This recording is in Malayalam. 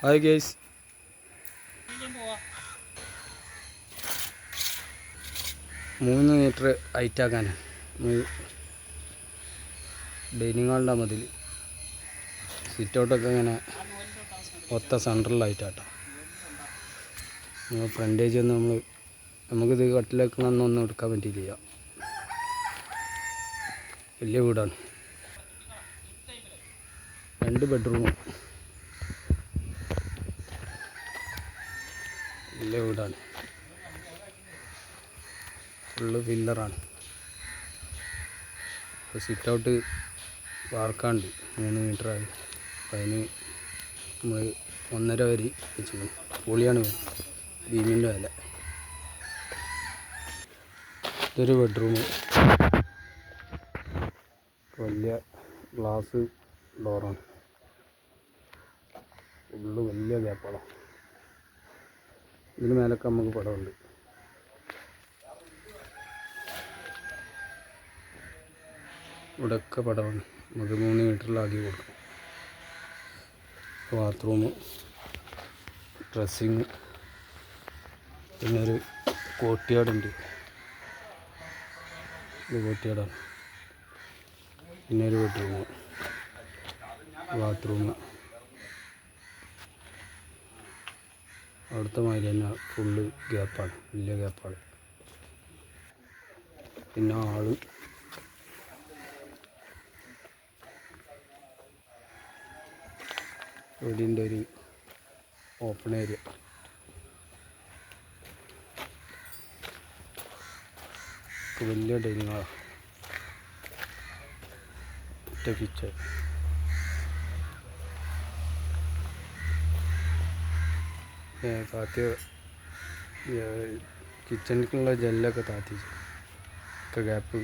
ഹായ് ഗേസ്, മൂന്ന് മീറ്റർ ഹൈറ്റാക്കാനാണ് ഡൈനിങ് ഹാളിൻ്റെ മതിൽ. സിറ്റൗട്ടൊക്കെ ഇങ്ങനെ ഒത്ത സെൻട്രലായിട്ടാട്ടോ. ഫ്രണ്ടേജ് ഒന്നും നമുക്കിത് കട്ടിലേക്കണമെന്നൊന്നും എടുക്കാൻ പറ്റിയില്ല. വലിയ വീടാണ്, 2 ബെഡ്റൂമും വലിയ വീടാണ്. ഫുള്ള് പില്ലറാണ്. ഇപ്പോൾ സിറ്റൗട്ട് വാർക്കാണ്ട് 3 മീറ്ററായി. അപ്പം അതിന് നമ്മൾ 1.5 വരി വെച്ചു. പൊളിയാണ് ബീമിൻ്റെ വില. ഇതൊരു ബെഡ്റൂം, വലിയ ഗ്ലാസ് ഡോറാണ്. ഫുള്ള് വലിയ ഗ്യാപ്പാണ്. ഇതിന് മേലൊക്കെ നമുക്ക് പടമുണ്ട്. ഇവിടെയൊക്കെ പടമാണ്. നമുക്ക് 3 മീറ്ററിലാക്കി കൊടുക്കും. ബാത്റൂം, ഡ്രസ്സിങ്, പിന്നെ ഒരു കോട്ടിയാടുണ്ട്. ഇത് കോട്ടിയാടാണ്. പിന്നെ ഒരു ബെഡ്റൂം, ബാത്റൂം. അവിടുത്തെ മാതിരി തന്നെ ഫുള്ള് ഗ്യാപ്പാണ്, വലിയ ഗ്യാപ്പാണ്. പിന്നെ ആള് വീടിൻ്റെ ഒരു ഓപ്പൺ ഏരിയ. വലിയ ഡൈനിങ് ഹാളാണ്, ഒറ്റ കിച്ചൺ. താത്തി കിച്ചണിലേക്കുള്ള ജെല്ലൊക്കെ താത്തിച്ചു. ഒക്കെ ഗ്യാപ്പ്